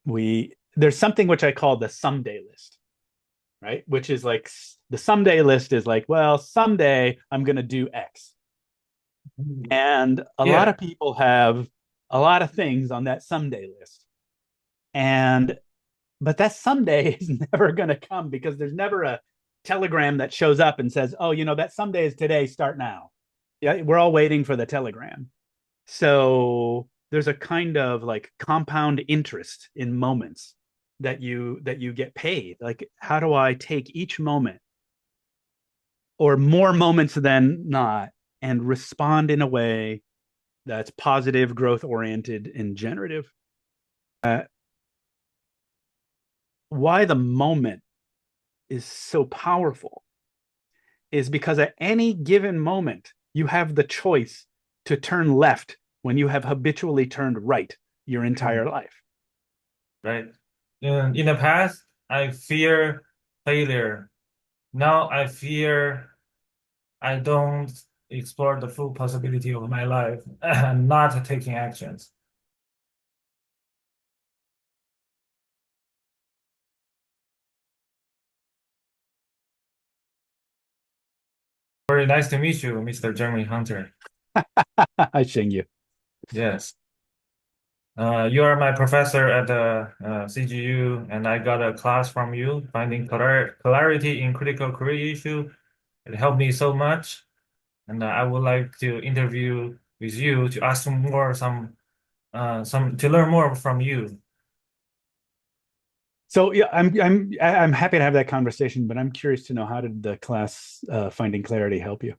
there's something which I call the someday list, right? Which is like the someday list is like, well, someday I'm going to do X. And a lot Yeah, of people have a lot of things on that someday list. And but that someday is never going to come because there's never a telegram that shows up and says, "Oh, that someday is today, start now." Yeah, we're all waiting for the telegram. So there's a kind of like compound interest in moments that you get paid. Like, how do I take each moment or more moments than not and respond in a way that's positive, growth oriented, and generative? Uh, why the moment is so powerful is because at any given moment, you have the choice to turn left when you have habitually turned right your mm, entire life. right. In the past, I fear failure. Now I fear I don't explore the full possibility of my life and not taking actions. Very nice to meet you, Mr. Jeremy Hunter. I sing you. Yes. You are my professor at the CGU, and I got a class from you, finding clarity in critical career issue. It helped me so much, and I would like to interview with you to ask some to learn more from you. So yeah, I'm happy to have that conversation, but I'm curious to know, how did the class Finding Clarity help you?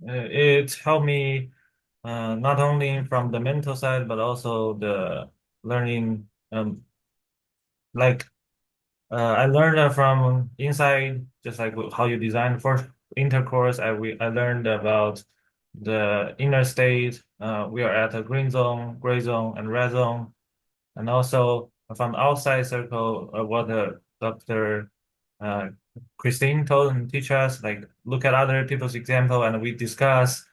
It helped me not only from the mental side, but also the learning. Like I learned from inside, just like how you design first intercourse. I learned about the inner state. We are at a green zone, gray zone, and red zone, and also from outside circle, what Dr. Uh, Christine told and teach us, like look at other people's example, and we discuss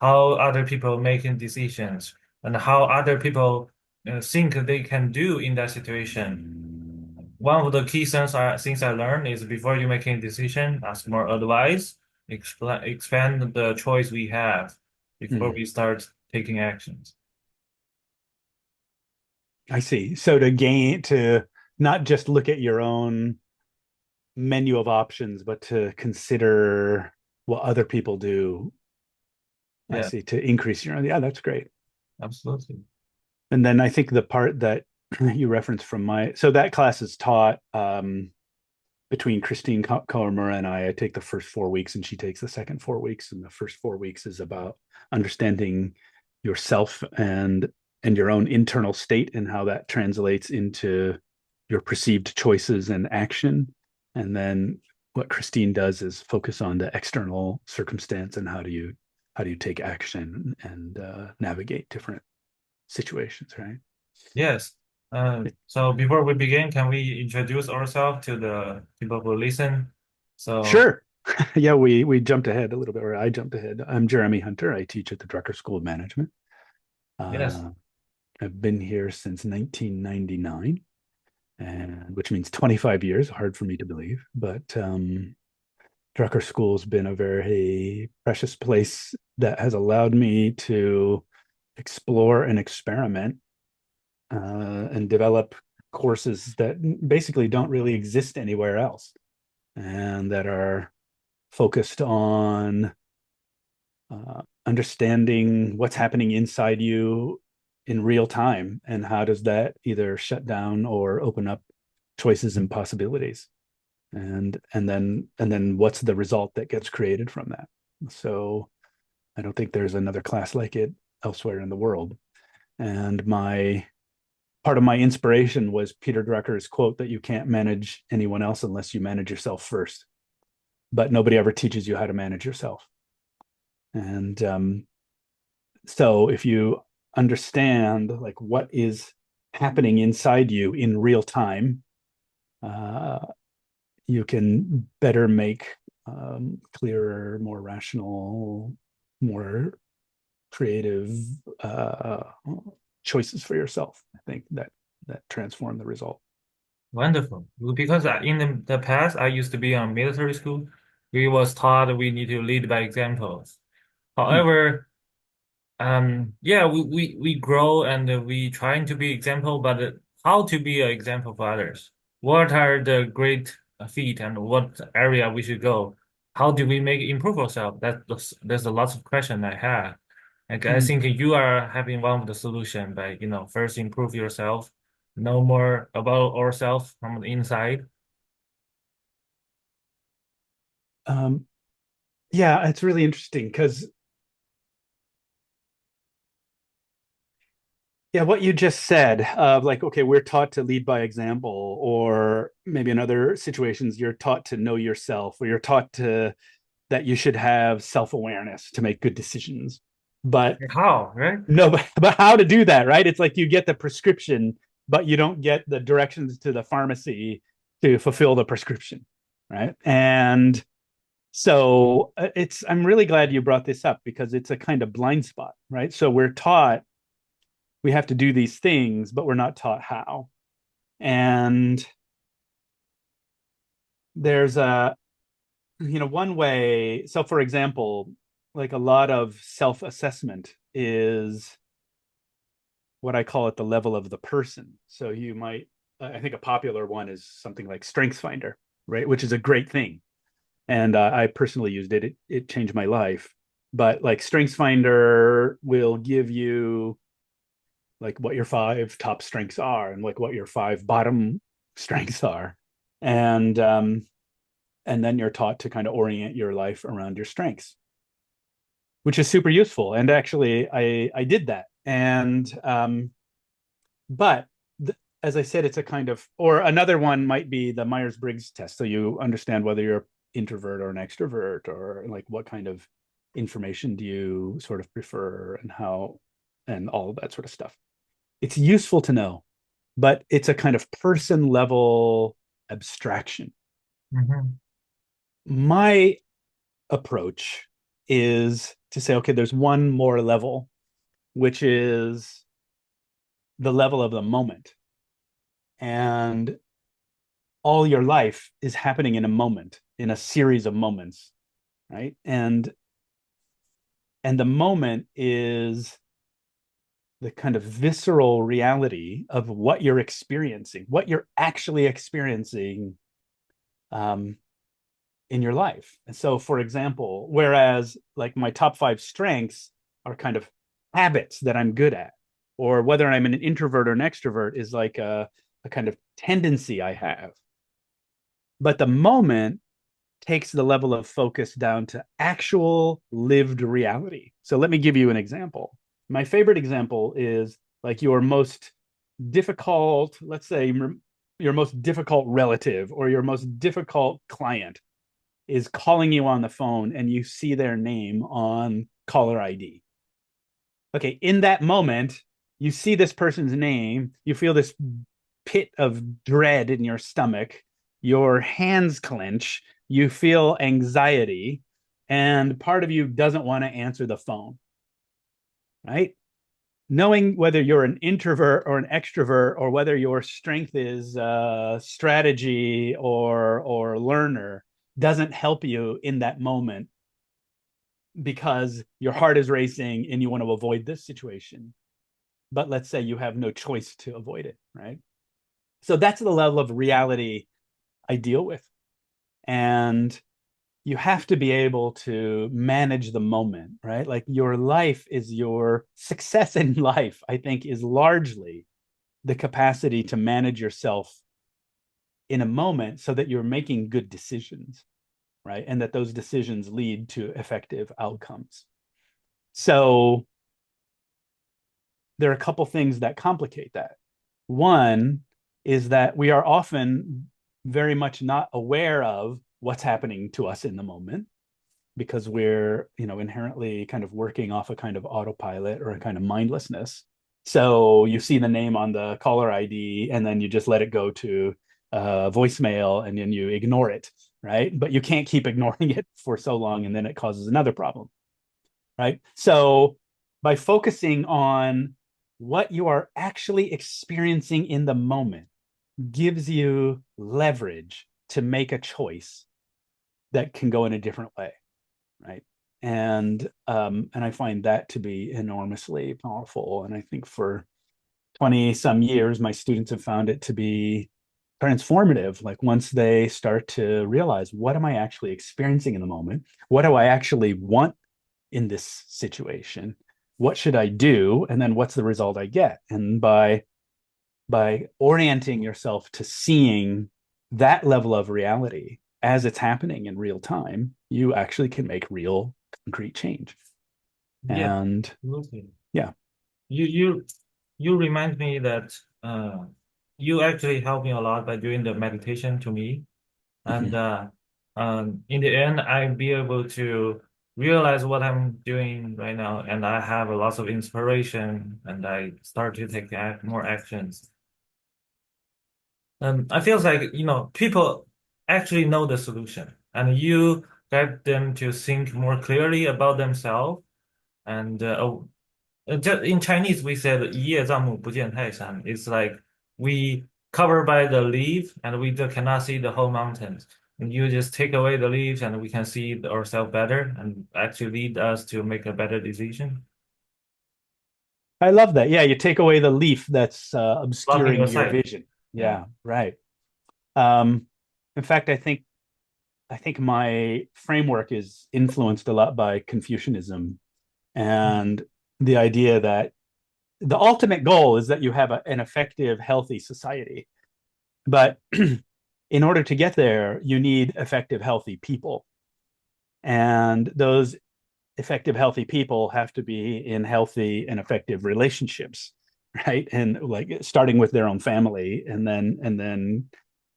how other people making decisions and how other people think they can do in that situation. One of the key things I learned is before you making a decision, ask more advice, expand the choice we have before Mm, we start taking actions. I see. So to not just look at your own menu of options, but to consider what other people do. I Yeah, see. To increase your own. Yeah, that's great. absolutely. And then I think the part that you referenced from so that class is taught between Christine Comer and I take the first 4 weeks and she takes the second 4 weeks. And the first 4 weeks is about understanding yourself and your own internal state and how that translates into your perceived choices and action. And then what Christine does is focus on the external circumstance and how do you take action and navigate different situations, right? Yes. So before we begin, can we introduce ourselves to the people who listen? So Sure. Yeah, we jumped ahead a little bit, or I jumped ahead. I'm Jeremy Hunter. I teach at the Drucker School of Management. yes, Uh, I've been here since 1999, and which means 25 years. Hard for me to believe, but Drucker School has been a very precious place that has allowed me to explore and experiment and develop courses that basically don't really exist anywhere else, and that are focused on understanding what's happening inside you in real time and how does that either shut down or open up choices and possibilities, and then what's the result that gets created from that. So I don't think there's another class like it elsewhere in the world. And my part of my inspiration was Peter Drucker's quote that you can't manage anyone else unless you manage yourself first, but nobody ever teaches you how to manage yourself. And so if you understand like what is happening inside you in real time, uh, you can better make clearer, more rational, more creative uh, choices for yourself. I think that that transform the result. Wonderful. Because in the past, I used to be on military school. We was taught we need to lead by examples. Hmm. However, yeah, we grow and we trying to be example, but how to be an example for others? What are the great feat and what area we should go? How do we make improve ourselves? There's a lot of question I have. Like, I Hmm. think you are having one of the solution by, first improve yourself, know more about ourselves from the inside. Um, yeah, it's really interesting because yeah, what you just said of like, okay, we're taught to lead by example, or maybe in other situations, you're taught to know yourself, or you're taught to that you should have self-awareness to make good decisions. But How, right? no, but how to do that, right? It's like you get the prescription, but you don't get the directions to the pharmacy to fulfill the prescription, right? And so I'm really glad you brought this up because it's a kind of blind spot, right? So we're taught we have to do these things, but we're not taught how. And there's one way. So, for example, like a lot of self assessment is what I call at the level of the person. So, I think a popular one is something like StrengthsFinder, right? Which is a great thing. And I personally used it. It changed my life. But like StrengthsFinder will give you like what your five top strengths are and like what your five bottom strengths are. And and then you're taught to kind of orient your life around your strengths, which is super useful. And actually I did that. And but as I said, it's a kind of, or another one might be the Myers-Briggs test. So you understand whether you're introvert or an extrovert, or like what kind of information do you sort of prefer and how, and all of that sort of stuff. It's useful to know, but it's a kind of person level abstraction. Mm-hmm. My approach is to say, okay, there's one more level, which is the level of the moment. And all your life is happening in a moment, in a series of moments, right? And the moment is the kind of visceral reality of what you're experiencing, what you're actually experiencing um, in your life. And so, for example, whereas like my top five strengths are kind of habits that I'm good at, or whether I'm an introvert or an extrovert is like a kind of tendency I have. But the moment takes the level of focus down to actual lived reality. So let me give you an example. My favorite example is like your most difficult, let's say your most difficult relative or your most difficult client is calling you on the phone and you see their name on caller ID. Okay, in that moment, you see this person's name, you feel this pit of dread in your stomach, your hands clench, you feel anxiety, and part of you doesn't want to answer the phone, right? Knowing whether you're an introvert or an extrovert, or whether your strength is strategy or learner, doesn't help you in that moment because your heart is racing and you want to avoid this situation. But let's say you have no choice to avoid it, right? So that's the level of reality I deal with. And you have to be able to manage the moment, right? Like your life is your success in life, I think, is largely the capacity to manage yourself in a moment so that you're making good decisions, right? And that those decisions lead to effective outcomes. So there are a couple things that complicate that. One is that we are often very much not aware of what's happening to us in the moment because we're, inherently kind of working off a kind of autopilot or a kind of mindlessness. So you see the name on the caller ID and then you just let it go to voicemail and then you ignore it, right? But you can't keep ignoring it for so long and then it causes another problem, right? So by focusing on what you are actually experiencing in the moment gives you leverage to make a choice that can go in a different way, right? And I find that to be enormously powerful. And I think for 20 some years, my students have found it to be transformative. Like once they start to realize, what am I actually experiencing in the moment? What do I actually want in this situation? What should I do? And then what's the result I get? And by orienting yourself to seeing that level of reality as it's happening in real time, you actually can make real concrete change. Yeah, And absolutely. yeah. You you you remind me that you actually helped me a lot by doing the meditation to me. And Mhm. in the end, I'll be able to realize what I'm doing right now, and I have a lot of inspiration, and I start to take more actions. I feel like, people actually know the solution, and you get them to think more clearly about themselves. And just in Chinese, we said 一叶障目不见泰山. It's like we covered by the leaf and we cannot see the whole mountains. And you just take away the leaves and we can see ourselves better and actually lead us to make a better decision. I love that. Yeah, you take away the leaf that's Blocking your obscuring your sight. vision. Yeah. Yeah, right. Um, in fact, I think my framework is influenced a lot by Confucianism and the idea that the ultimate goal is that you have an effective, healthy society. But in order to get there, you need effective, healthy people. And those effective, healthy people have to be in healthy and effective relationships, right? And like starting with their own family and then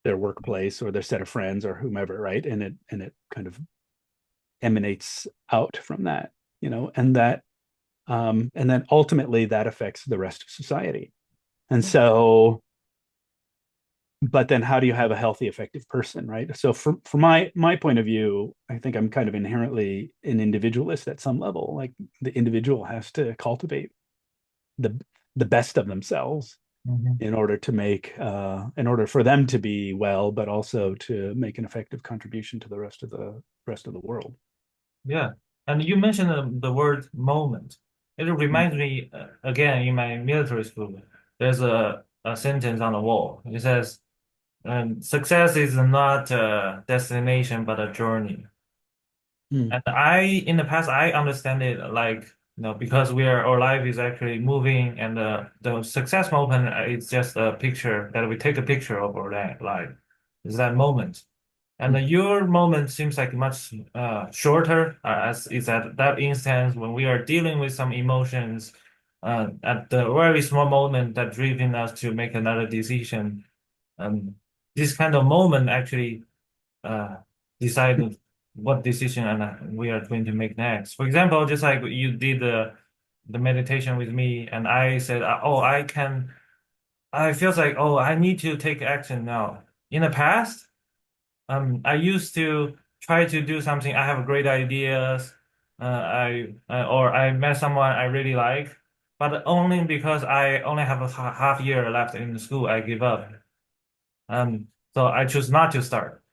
their workplace or their set of friends or whomever, right? And it kind of emanates out from that, and then ultimately that affects the rest of society. And so, but then how do you have a healthy, effective person, right? So from my point of view, I think I'm kind of inherently an individualist at some level. Like the individual has to cultivate the the best of themselves Mhm. in order for them to be well, but also to make an effective contribution to the rest of the world. Yeah. And you mentioned the word moment. It reminds me, again, in my military school, there's a sentence on the wall. It says, success is not a destination, but a journey. Mm, And in the past, I understand it like, because our life is actually moving, and the success moment is just a picture that we take a picture of our life. It's that moment. And mm. your moment seems like much shorter, as is at that instance when we are dealing with some emotions at the very small moment that driven us to make another decision. Um, this kind of moment actually uh, decide what decision and we are going to make next. For example, just like you did the meditation with me, and I said, "Oh, I can." I feels like, oh, I need to take action now. In the past, I used to try to do something. I have great ideas. Or I met someone I really like, but only because I only have a half year left in the school, I give up. So I choose not to start.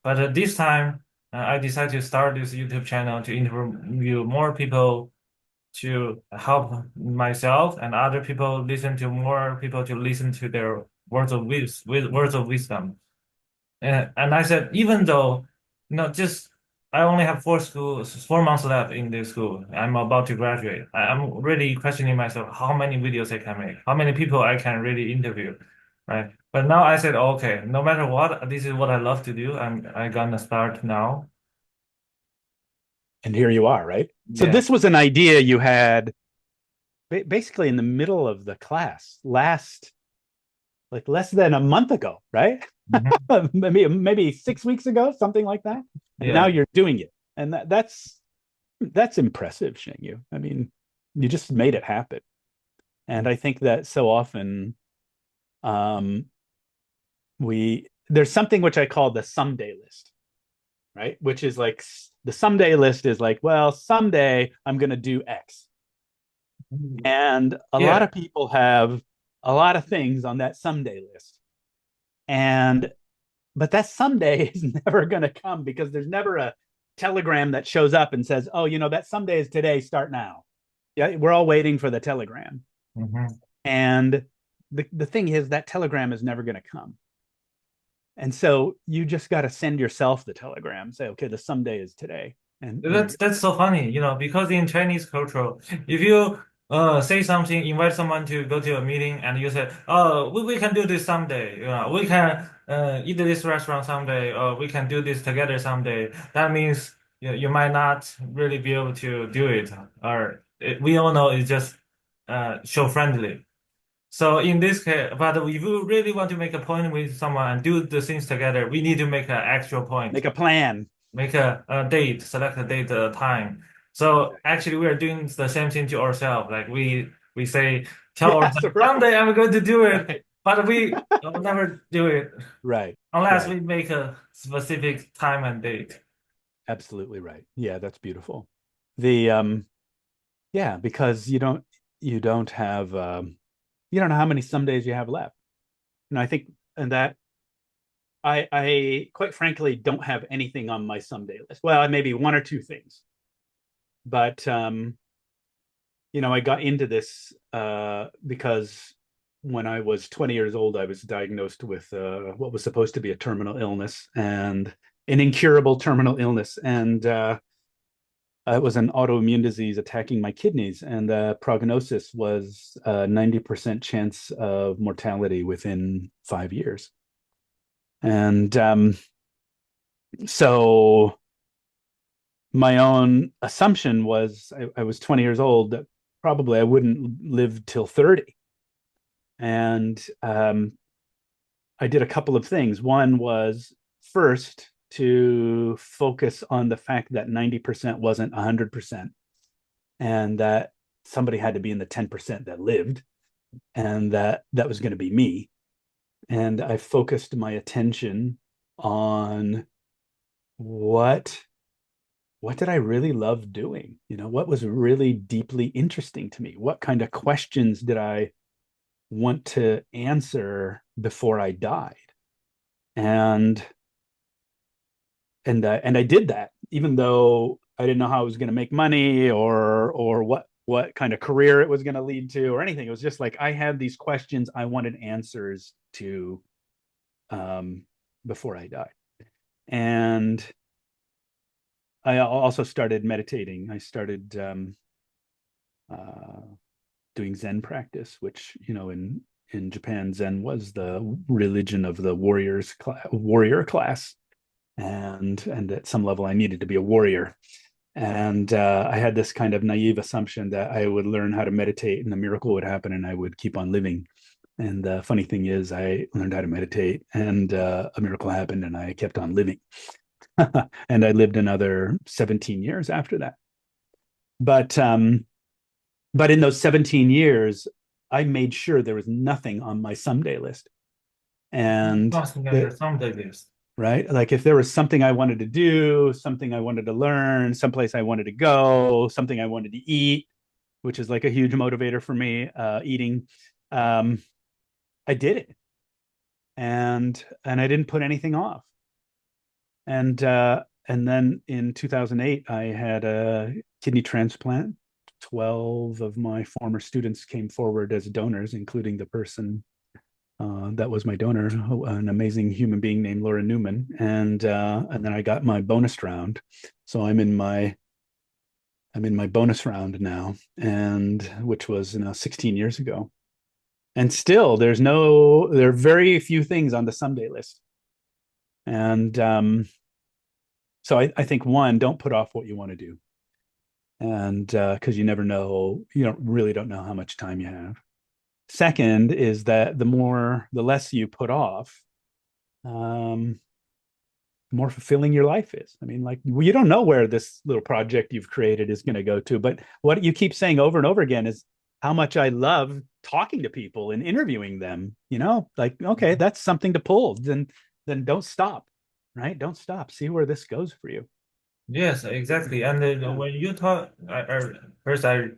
But this time, I decided to start this YouTube channel to interview more people to help myself and other people listen to more people to listen to their words of wisdom. And I said, even though, just I only have 4 months left in this school. I'm about to graduate. I'm really questioning myself how many videos I can make, how many people I can really interview, right? But now I said, okay, no matter what, this is what I love to do. I gonna start now. And here you are, right? So Yeah. this was an idea you had basically in the middle of the class like less than a month ago, right? Mhm. maybe 6 weeks ago, something like that. And now Yeah. you're doing it. And that's impressive, Shengyu. I mean, you just made it happen. And I think that so often um, we there's something which I call the someday list, right? Which is like the someday list is like, well, someday I'm going to do X. And a lot Yeah. of people have a lot of things on that someday list. And but that someday is never going to come because there's never a telegram that shows up and says, "Oh, that someday is today, start now." Yeah, we're all waiting for the telegram. Mhm. And the thing is that telegram is never going to come. And so you just got to send yourself the telegram, say, okay, the someday is today. And That's so funny, because in Chinese culture, if you say something, invite someone to go to a meeting, and you say, "Oh, we can do this someday. We can eat this restaurant someday, or we can do this together someday." That means you might not really be able to do it, or we all know it's just show friendly. So in this case, but if you really want to make a point with someone and do the things together, we need to make an actual point, make a plan. make a date, select a date, a time. So actually, we are doing the same thing to ourselves. Like we say, tell Yes, ourselves right, someday I'm going to do it, right, but we will never do it right, unless right. we make a specific time and date. Absolutely right. Yeah, that's beautiful. The yeah, because you don't have you don't know how many some days you have left. And I think and that I quite frankly don't have anything on my someday list. Well, maybe one or two things. But I got into this because when I was 20 years old, I was diagnosed with what was supposed to be a terminal illness and an incurable terminal illness. And it was an autoimmune disease attacking my kidneys. And the prognosis was a 90% chance of mortality within 5 years. And so my own assumption was I was 20 years old that probably I wouldn't live till 30. And I did a couple of things. One was first to focus on the fact that 90% wasn't 100% and that somebody had to be in the 10% that lived and that was going to be me. And I focused my attention on what what did I really love doing? What was really deeply interesting to me? What kind of questions did I want to answer before I died? And and I did that, even though I didn't know how I was going to make money or what kind of career it was going to lead to or anything. It was just like I had these questions I wanted answers to um, before I died. And I also started meditating. I started uh, doing Zen practice, which in Japan, Zen was the religion of the warrior class, and at some level, I needed to be a warrior. And I had this kind of naive assumption that I would learn how to meditate and a miracle would happen and I would keep on living. And the funny thing is, I learned how to meditate and a miracle happened and I kept on living. And I lived another 17 years after that. But but in those 17 years, I made sure there was nothing on my someday list. And Crossing on your the someday list. right, like if there was something I wanted to do, something I wanted to learn, someplace I wanted to go, something I wanted to eat, which is like a huge motivator for me, eating, um, I did it, and I didn't put anything off. And then in 2008, I had a kidney transplant. 12 of my former students came forward as donors, including the person that was my donor, an amazing human being named Laura Newman, and then I got my bonus round. So I'm in my bonus round now, and which was 16 years ago. And still, there are very few things on the someday list. And so I think one, don't put off what you want to do, and because you never know, don't know how much time you have. Second is that the less you put off, um, the more fulfilling your life is. I mean, like you don't know where this little project you've created is going to go to, but what you keep saying over and over again is how much I love talking to people and interviewing them. Like okay, that's something to pull. Then don't stop, right? Don't stop. See where this goes for you. Yes, exactly. And then Yeah. when you talk, first I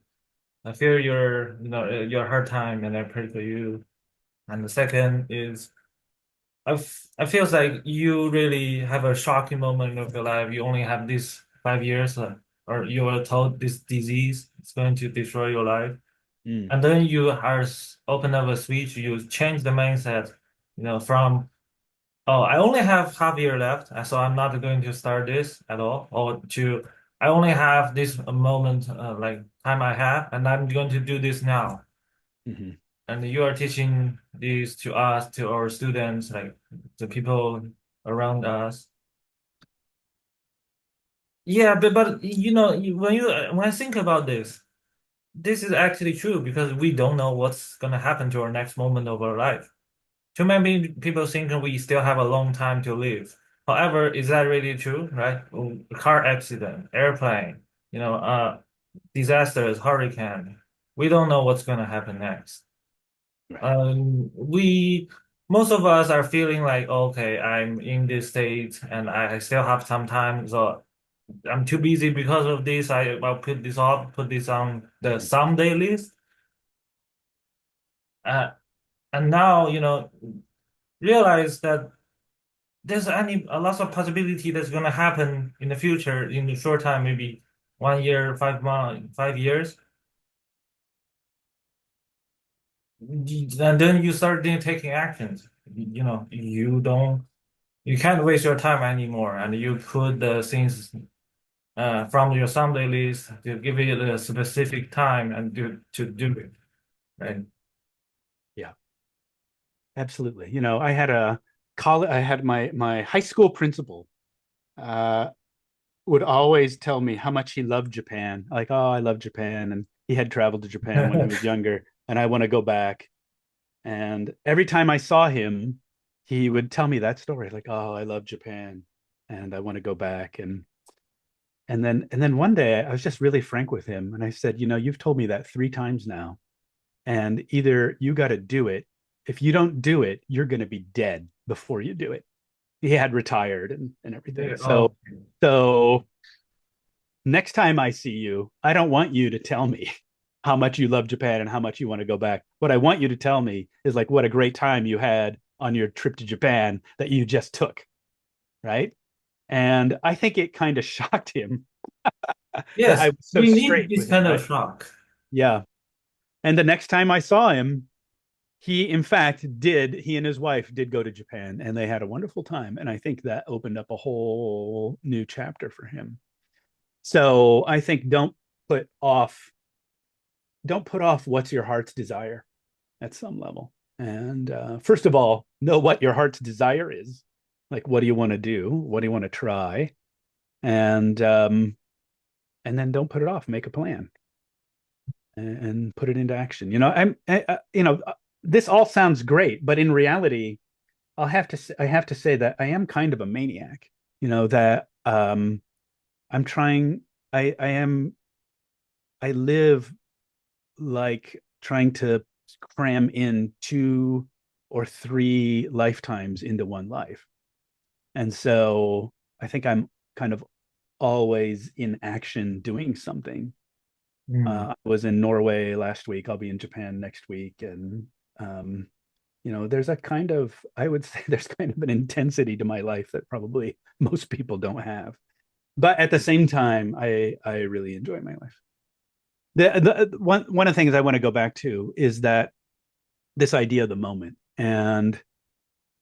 I feel your, your hard time, and I pray for you. And the second is, I feels like you really have a shocking moment of your life. You only have this 5 years, or you were told this disease is going to destroy your life, Mm, and then you are open up a switch. You change the mindset, from I only have half year left, so I'm not going to start this at all, or to I only have this moment, like time I have, and I'm going to do this now. mhm. And you are teaching this to us, to our students, like the people around us. Yeah, but when I think about this is actually true because we don't know what's gonna happen to our next moment of our life. Too many people think we still have a long time to live. However, is that really true, right? Car accident, airplane, disasters, hurricane. We don't know what's gonna happen next. Right. We Most of us are feeling like, okay, I'm in this state and I still have some time, so I'm too busy because of this. I'll put this off, put this on the Mhm. someday list. And now, realize that there's a lot of possibility that's gonna happen in the future, in the short time, maybe 1 year, 5 months, 5 years. And then you start taking actions. You can't waste your time anymore, and you put the things from your someday list to give it a specific time and to do it, right? Yeah, absolutely. I had my high school principal uh would always tell me how much he loved Japan. Like, oh, I love Japan. And he had traveled to Japan when he was younger, and I want to go back. And every time I saw him, he would tell me that story, like, oh, I love Japan and I want to go back. And then one day I was just really frank with him. And I said, you've told me that 3 times now. And either you got to do it. If you don't do it, you're going to be dead before you do it. He had retired and everything. Yeah, So next time I see you, I don't want you to tell me how much you love Japan and how much you want to go back. What I want you to tell me is like what a great time you had on your trip to Japan that you just took, right? And I think it kind of shocked him that I yes, was so we need straight this with him, kind of right? shock. Yeah. And the next time I saw him, he in fact did, he and his wife did go to Japan and they had a wonderful time. And I think that opened up a whole new chapter for him. So I think put off don't put off what's your heart's desire at some level. And first of all, know what your heart's desire is. Like, what do you want to do? What do you want to try? And and then don't put it off. Make a plan and put it into action. This all sounds great, but in reality, I have to say that I am kind of a maniac. That I'm trying. I am. I live like trying to cram in 2 or 3 lifetimes into one life. And so I think I'm kind of always in action doing something. Mm. I was in Norway last week. I'll be in Japan next week. And, there's a kind of, I would say there's kind of an intensity to my life that probably most people don't have. But at the same time, I really enjoy my life. One of the things I want to go back to is that this idea of the moment, and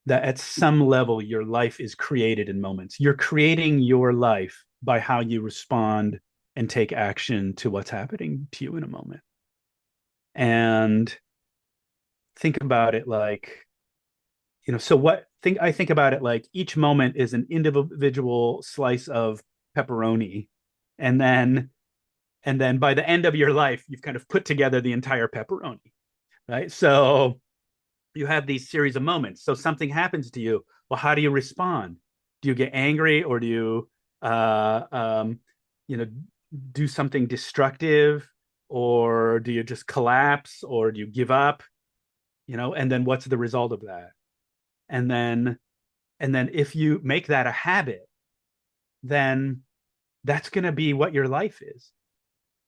that at some level your life is created in moments. You're creating your life by how you respond and take action to what's happening to you in a moment. And think about it like, so what think I think about it like each moment is an individual slice of pepperoni. And then by the end of your life, you've kind of put together the entire pepperoni, right? So you have these series of moments. So something happens to you. Well, how do you respond? Do you get angry, or do you, uh, um, you know, do something destructive, or do you just collapse, or do you give up? And then what's the result of that? And then, and then if you make that a habit, then that's going to be what your life is.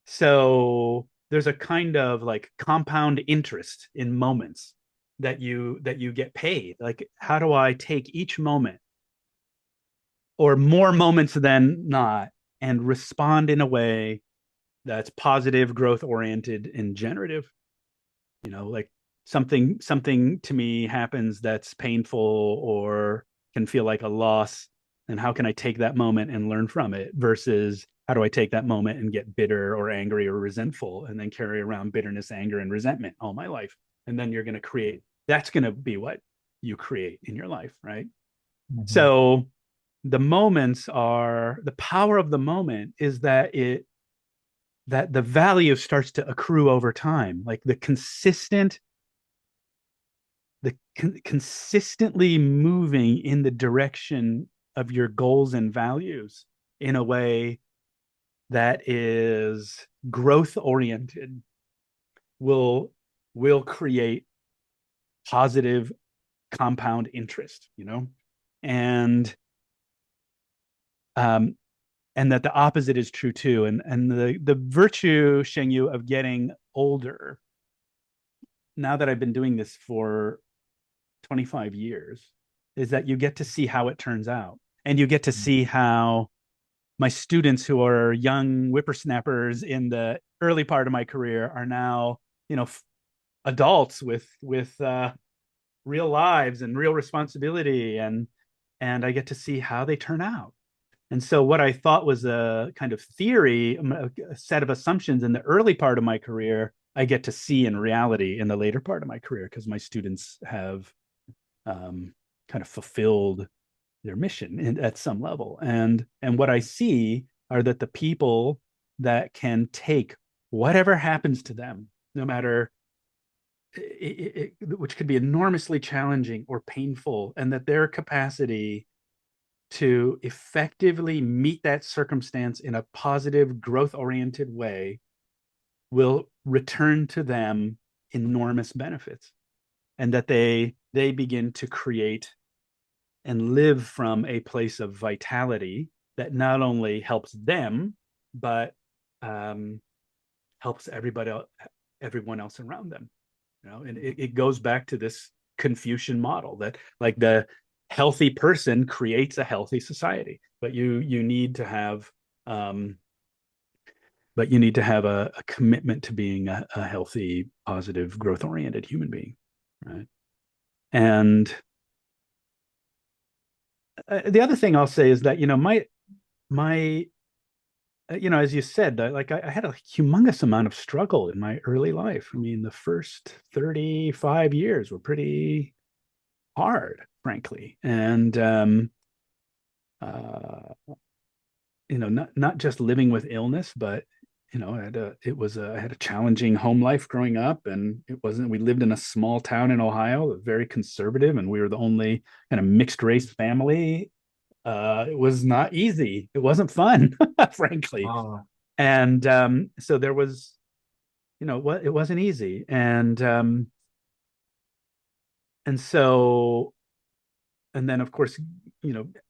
So there's a kind of like compound interest in moments that you get paid. Like, how do I take each moment or more moments than not and respond in a way that's positive, growth oriented, and generative? Like something to me happens that's painful or can feel like a loss, and how can I take that moment and learn from it versus how do I take that moment and get bitter or angry or resentful and then carry around bitterness, anger, and resentment all my life? And then you're going to create, that's going to be what you create in your life, right? Mhm. So the moments are, the power of the moment is that the value starts to accrue over time, like consistently moving in the direction of your goals and values in a way that is growth oriented will create positive compound interest, and um and that the opposite is true too. And the virtue, Shengyu, of getting older, now that I've been doing this for 25 years, is that you get to see how it turns out. And you get to see how my students who are young whippersnappers in the early part of my career are now, adults with real lives and real responsibility, and I get to see how they turn out. And so what I thought was a kind of theory, a set of assumptions in the early part of my career, I get to see in reality in the later part of my career because my students have kind of fulfilled their mission at some level. And what I see are that the people that can take whatever happens to them, no matter which could be enormously challenging or painful, and that their capacity to effectively meet that circumstance in a positive, growth oriented way will return to them enormous benefits, and that they begin to create and live from a place of vitality that not only helps them but um, helps everyone else around them. And it goes back to this Confucian model that, like, the healthy person creates a healthy society, but you need to have um, a commitment to being a healthy, positive, growth oriented human being, right? And the other thing I'll say is that, my as you said, like I had a humongous amount of struggle in my early life. I mean, the first 35 years were pretty hard, frankly. And uh not just living with illness, but I had a challenging home life growing up, and we lived in a small town in Ohio, very conservative, and we were the only kind of mixed race family. It was not easy. It wasn't fun, frankly. Oh, And so there was, what, it wasn't easy. And so, and then of course,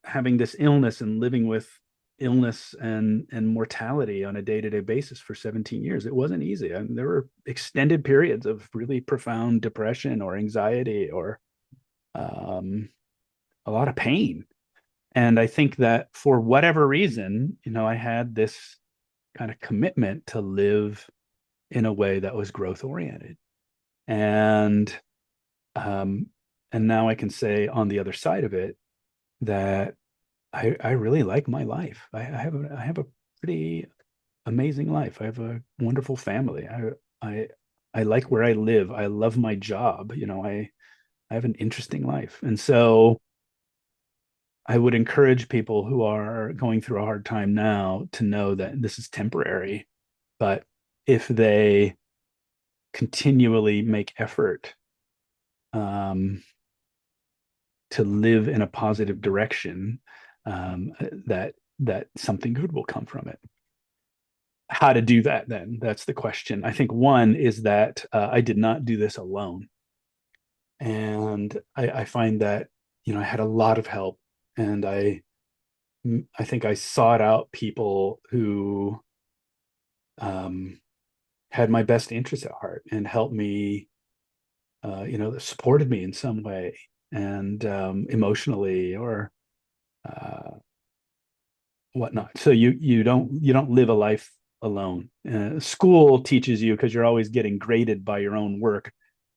having this illness and living with illness and mortality on a day-to-day basis for 17 years, it wasn't easy. I mean, there were extended periods of really profound depression or anxiety or um, a lot of pain. And I think that for whatever reason, I had this kind of commitment to live in a way that was growth oriented. And um, and now I can say on the other side of it that I really like my life. I have a pretty amazing life. I have a wonderful family. I I like where I live. I love my job. I have an interesting life. And so I would encourage people who are going through a hard time now to know that this is temporary, but if they continually make effort um, to live in a positive direction, that something good will come from it. How to do that, then? That's the question. I think one is that I did not do this alone. And I find that, I had a lot of help, and I think I sought out people who um, had my best interests at heart and helped me, supported me in some way, and emotionally or uh, whatnot. So you don't live a life alone. School teaches you, because you're always getting graded by your own work,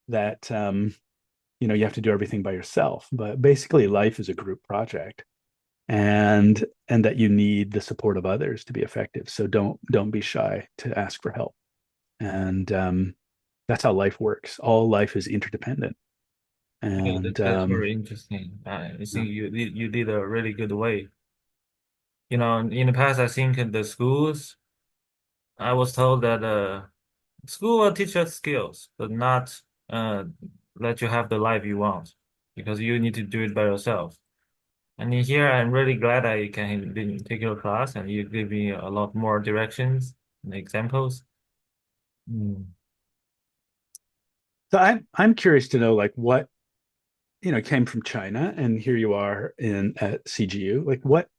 that you have to do everything by yourself. But basically, life is a group project, and that you need the support of others to be effective. So don't be shy to ask for help. And that's how life works. All life is interdependent. Yeah, And that's very interesting. I think you did a really good way. In the past, I think in the schools, I was told that school will teach us skills, but not uh, let you have the life you want, because you need to do it by yourself. And in here, I'm really glad I can take your class, and you give me a lot more directions and examples. Mm. so I'm curious to know, like, what came from China, and here you are in at CGU. Like, what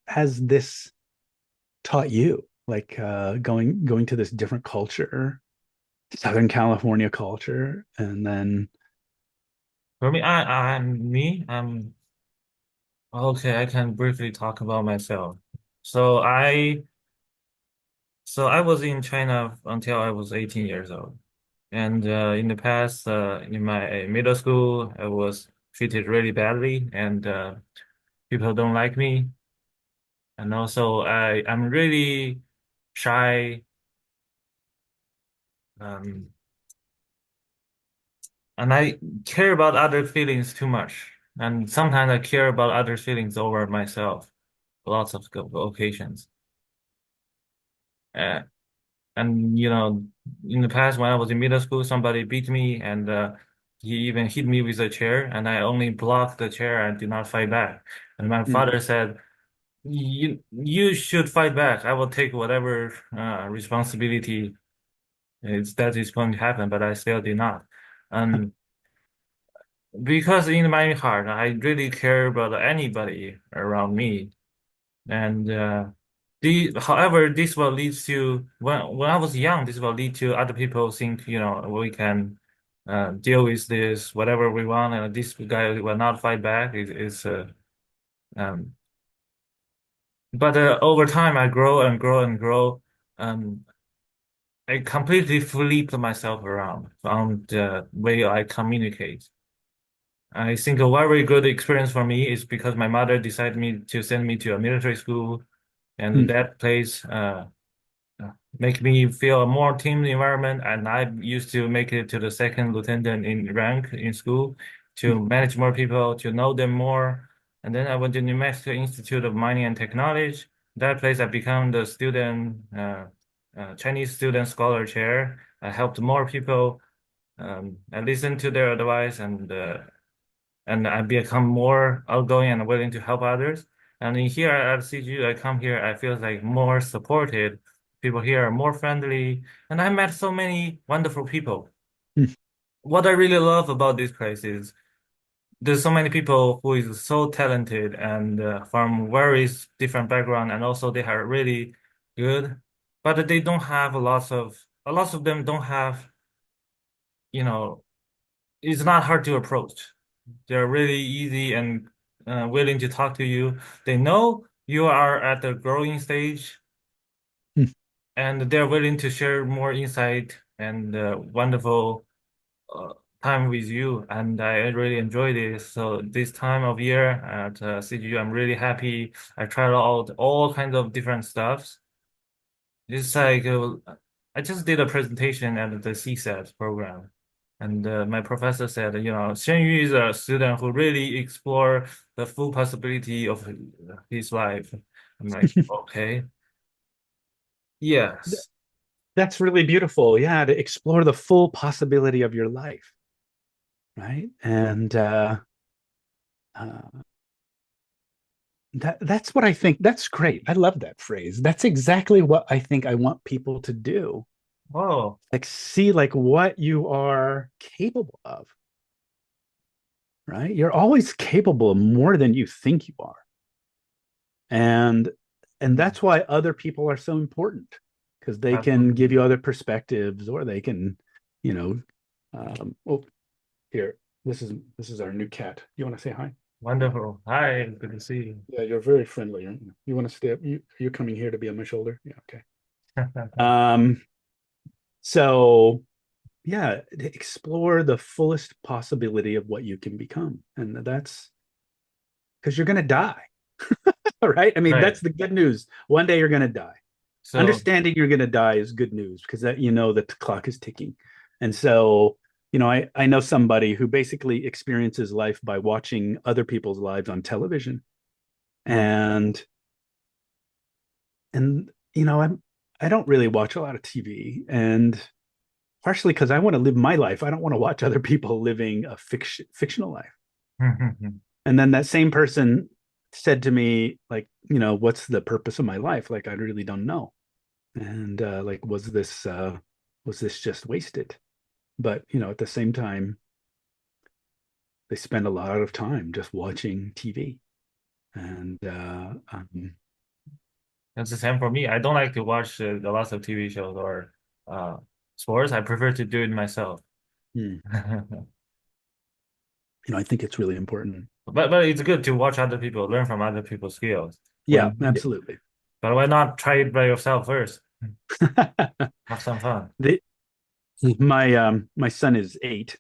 has this taught you? Like, going to this different culture, Southern California culture, and then For me, I'm okay. I can briefly talk about myself. So I So I was in China until I was 18 years old. And in the past, in my middle school, I was treated really badly, and people don't like me. And also, I'm really shy, um, and I care about other feelings too much. And sometimes I care about other feelings over myself, lots of occasions. Uh, And in the past, when I was in middle school, somebody beat me, and he even hit me with a chair, and I only blocked the chair and did not fight back. And my mm, father said, "You should fight back. I will take whatever responsibility that is going to happen." But I still did not, and because in my heart, I really care about anybody around me. And however, this will lead to when I was young, this will lead to other people think, we can deal with this whatever we want, and this guy will not fight back. Um, but over time, I grow and grow and grow. Um, I completely flipped myself around on the way I communicate. I think a very good experience for me is because my mother decided me to send me to a military school, and mm, that place make me feel a more team environment. And I used to make it to the second lieutenant in rank in school, to manage more people, to know them more. And then I went to New Mexico Institute of Mining and Technology. That place I become the Chinese student scholar chair. I helped more people. I listened to their advice, and I become more outgoing and willing to help others. And in here at CGU, I come here, I feel like more supported. People here are more friendly, and I met so many wonderful people. mm, What I really love about this place is there's so many people who is so talented, and from various different background, and also they are really good, but they don't have a lot of them don't have, you know, it's not hard to approach. They're really easy and willing to talk to you. They know you are at the growing stage, mm. and they're willing to share more insight and wonderful uh, time with you. And I really enjoy this. So this time of year at CGU, I'm really happy. I tried out all kinds of different stuffs. It's like I just did a presentation at the CSAT program, and my professor said, Shen Yu is a student who really explore the full possibility of his life. I'm like, okay, yes. That's really beautiful. Yeah, to explore the full possibility of your life, right? And uh, that's what I think. That's great. I love that phrase. That's exactly what I think I want people to do. Oh, Like, see like what you are capable of, right? You're always capable of more than you think you are. And that's why other people are so important. because they can give Absolutely. you other perspectives, or they can, you know, oh, here, this is our new cat. You want to say hi? Wonderful. Hi, good to see Yeah, you're very friendly, aren't you? You want to stay up? You're coming here to be on my shoulder? Yeah, okay. you. Um, so yeah, explore the fullest possibility of what you can become. And that's because you're gonna die. Right? I mean, Right. that's the good news. One day you're gonna die. So, Understanding you're gonna die is good news because that you know that the clock is ticking. And so, I know somebody who basically experiences life by watching other people's lives on television. mm, And I don't really watch a lot of TV, and partially because I want to live my life. I don't want to watch other people living a fictional life. And then that same person said to me, like, what's the purpose of my life? Like, I really don't know. And like, was this just wasted? But at the same time, they spend a lot of time just watching TV. And it's the same for me. I don't like to watch the lots of TV shows or uh, sports. I prefer to do it myself. hmm, I think it's really important. But it's good to watch other people, learn from other people's skills Yeah, when needed. absolutely. But why not try it by yourself first? Have some fun. the, my son is 8,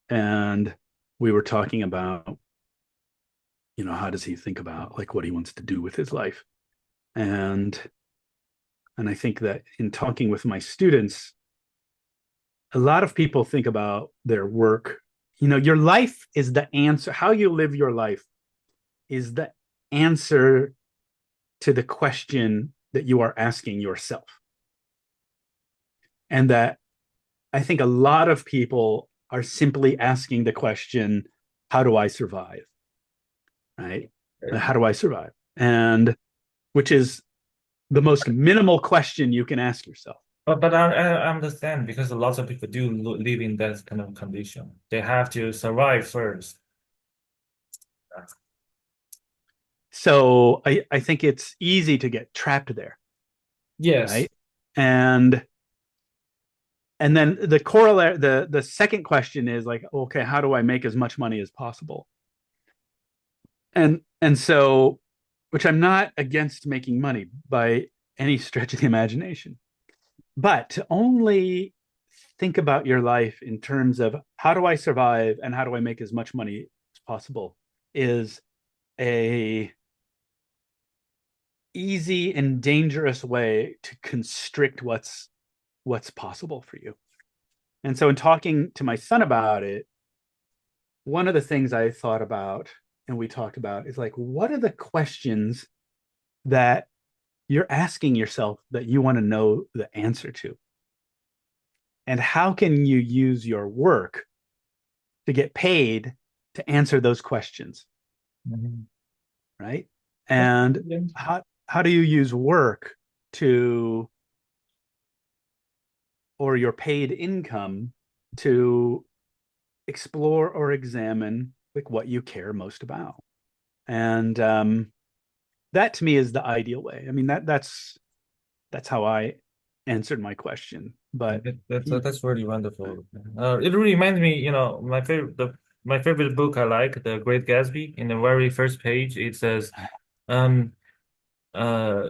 and we were talking about how does he think about like what he wants to do with his life. And and I think that in talking with my students, a lot of people think about their work. Your life is the answer. How you live your life is the answer to the question that you are asking yourself. And that I think a lot of people are simply asking the question, how do I survive? Right? How do I survive? And which is the most minimal question you can ask yourself. But I understand because lots of people do live in that kind of condition. They have to survive first. So I think it's easy to get trapped there, Yes. right? And and then the corollary, the second question is like, okay, how do I make as much money as possible? And so, which I'm not against making money by any stretch of the imagination, but to only think about your life in terms of how do I survive and how do I make as much money as possible is a easy and dangerous way to constrict what's possible for you. And so in talking to my son about it, one of the things I thought about and we talked about is like, what are the questions that you're asking yourself that you want to know the answer to? And how can you use your work to get paid to answer those questions? Mhm. Right? That's And brilliant. how do you use work to or your paid income to explore or examine like what you care most about? And that to me is the ideal way. I mean that's how I answered my question. But That's really wonderful. It really reminds me, my favorite book I like, The Great Gatsby. In the very first page, it says, um, uh,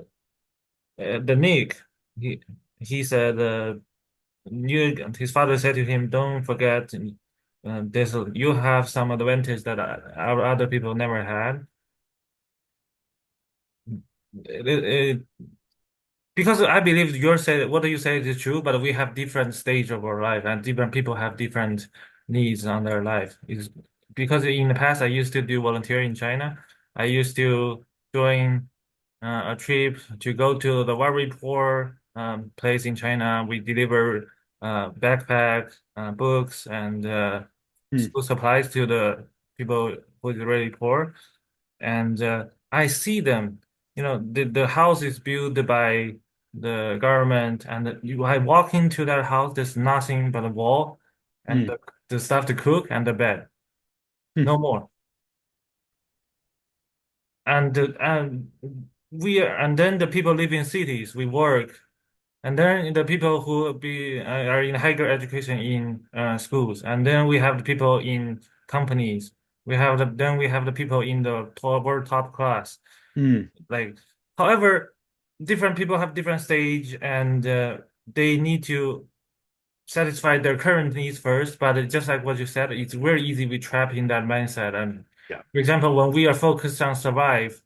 the Nick, he he said, his father said to him, "Don't forget, you have some advantage that other people never had." It, it, Because I believe your say what you say is true, but we have different stage of our life, and different people have different needs on their life. Is because in the past I used to do volunteering in China. I used to join a trip to go to the very poor place in China. We deliver backpack, books, and hmm, school supplies to the people who is really poor. And I see them. The house is built by the government, and I walk into that house, there's nothing but a wall and hmm, the stuff to cook and the bed, hmm, no more. And then the people live in cities. We work. And then the people who are in higher education in schools, and then we have the people in companies. We have the people in the top top class. Mm, Like, however, different people have different stage, and they need to satisfy their current needs first. But just like what you said, it's very easy we trap in that mindset. And yeah. for example, when we are focused on survive,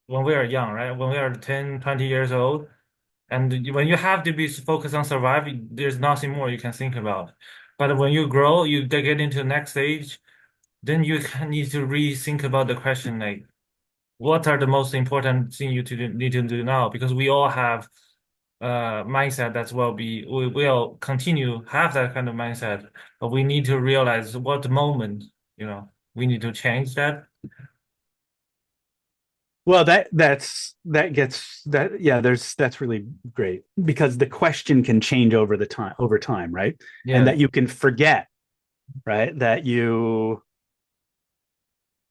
when we are young, right? When we are 10, 20 years old, and when you have to be focused on surviving, there's nothing more you can think about. But when you grow, you get into the next stage, then you need to rethink about the question like, what are the most important thing need to do now? Because we all have mindset that we will continue have that kind of mindset, but we need to realize what moment, we need to change that. Well, that gets that yeah, that's really great because the question can change over time, right? And Yeah. that you can forget, right? That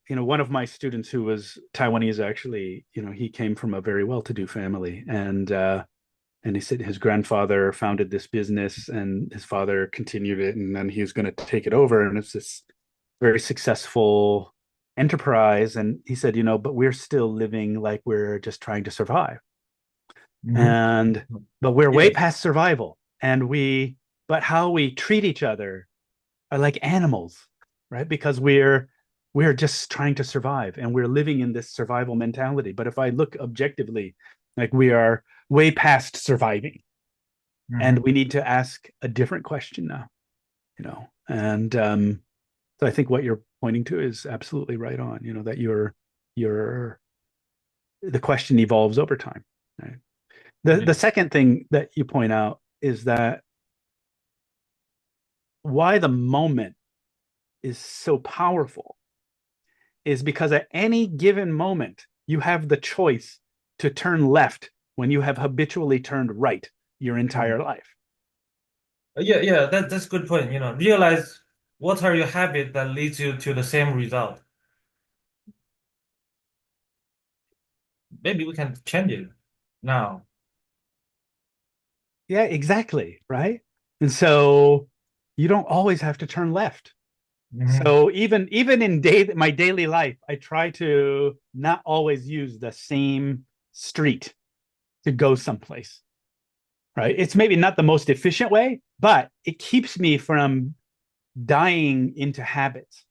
one of my students who was Taiwanese actually, he came from a very well-to-do family and he said his grandfather founded this business and his father continued it and then he was going to take it over and it's this very successful enterprise. And he said, but we're still living like we're just trying to survive. Hmm. And, but we're way Yes. past survival. But how we treat each other are like animals, right? Because we're just trying to survive and we're living in this survival mentality. But if I look objectively, like we are way past surviving and Hmm. we need to ask a different question now, and so I think what you're pointing to is absolutely right on, that your the question evolves over time. Right? The Yeah. second thing that you point out is that why the moment is so powerful is because at any given moment you have the choice to turn left when you have habitually turned right your entire life. Yeah, that's a good point. Realize what are your habits that leads you to the same result. Maybe we can change it now. Yeah, exactly, right? And so you don't always have to turn left. Hmm. So even in my daily life, I try to not always use the same street to go someplace. Right? It's maybe not the most efficient way, but it keeps me from dying into habits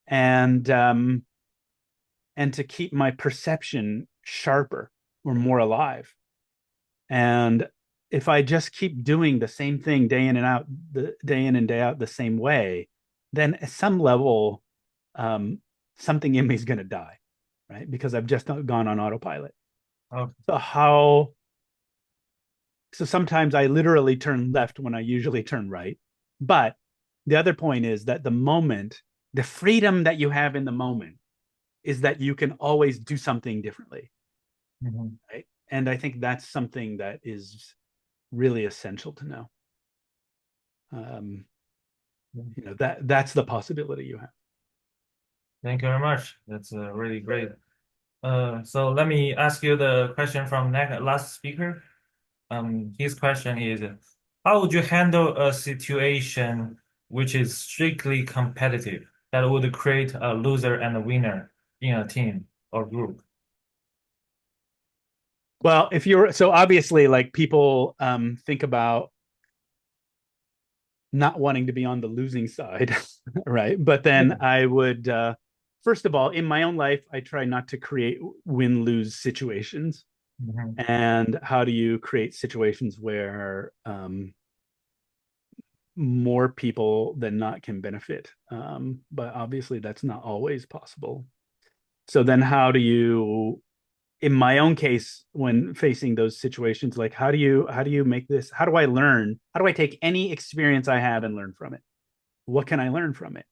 and and to keep my perception sharper or more alive. And if I just keep doing the same thing the day in and day out the same way, then at some level, um, something in me is going to die, right? Because I've just not gone on autopilot. Okay. So how? So sometimes I literally turn left when I usually turn right. But the other point is that the freedom that you have in the moment, is that you can always do something differently, Mhm. right? And I think that's something that is really essential to know. Um, that's the possibility you have. Thank you very much. That's really great. So let me ask you the question from next last speaker. His question is, how would you handle a situation which is strictly competitive that would create a loser and a winner in a team or group? Well, if you're so obviously like people think about not wanting to be on the losing side, right? But then Yeah. I would first of all, in my own life, I try not to create win-lose situations. Mhm. And how do you create situations where more people than not can benefit? But obviously, that's not always possible. So then, how do you, in my own case, when facing those situations, like how do you make this? How do I learn? How do I take any experience I have and learn from it? What can I learn from it?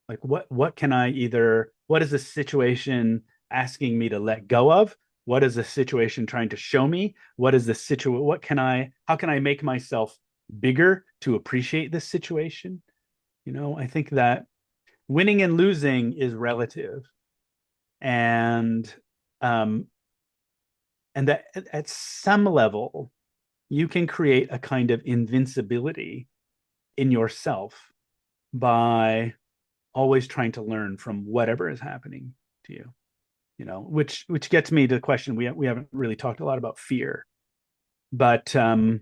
Like what can I either what is the situation asking me to let go of? What is the situation trying to show me? What is the situation? What can I how can I make myself bigger to appreciate this situation? I think that winning and losing is relative. And um and that at some level you can create a kind of invincibility in yourself by always trying to learn from whatever is happening to you. Which gets me to the question we haven't really talked a lot about fear, but I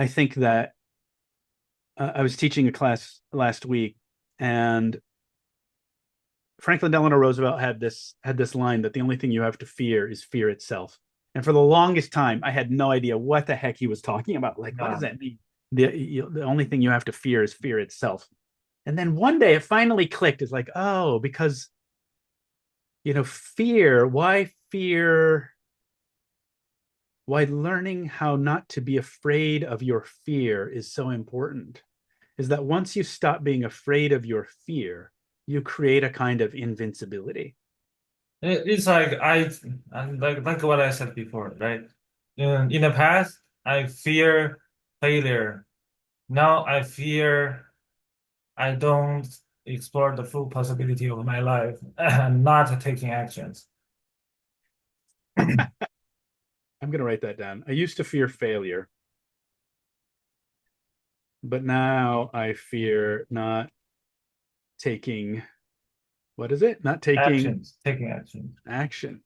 think that I was teaching a class last week, and Franklin Delano Roosevelt had this line that the only thing you have to fear is fear itself. And for the longest time, I had no idea what the heck he was talking about. Like, what does Yeah. that mean? The only thing you have to fear is fear itself. And then one day it finally clicked. It's like, oh, because fear, why fear? Why learning how not to be afraid of your fear is so important is that once you stop being afraid of your fear, you create a kind of invincibility. It's like like what I said before, right? In the past, I fear failure. Now I fear I don't explore the full possibility of my life and not taking actions. I'm going to write that down. I used to fear failure, but now I fear not taking, what is it? Not taking Actions, taking actions. action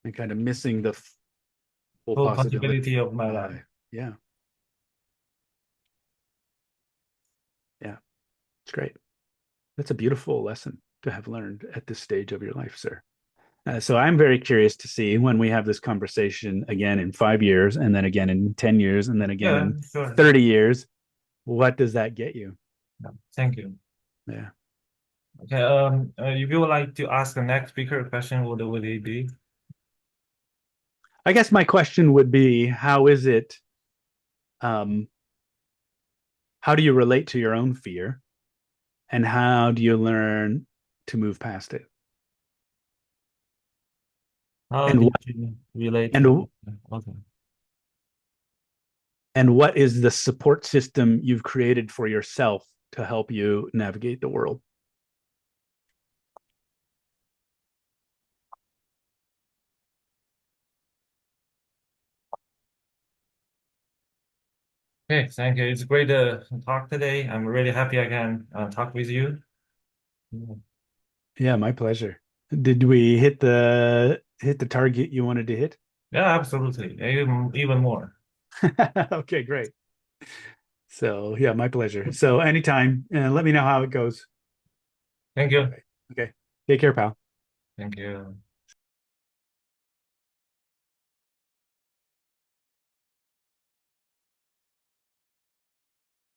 and kind of missing the full Full possibility possibility of my of life. life. Yeah. Yeah. It's great. That's a beautiful lesson to have learned at this stage of your life, sir. So I'm very curious to see when we have this conversation again in 5 years, and then again in 10 years, and then again Yeah, in sure. 30 years. What does that get you? Yeah, thank you. Yeah. Okay, if you would like to ask the next speaker a question, what would it be? I guess my question would be, um, how do you relate to your own fear, and how do you learn to move past it? How And did what you relate to and the, okay. and what is the support system you've created for yourself to help you navigate the world? Okay, thank you. It's great to talk today. I'm really happy I can talk with you. Yeah, Yeah, my pleasure. Did we hit the target you wanted to hit? yeah, absolutely. Even more. Okay, great. So yeah, my pleasure. So anytime, let me know how it goes. Thank All you. right. Okay. Take care, pal. Thank you.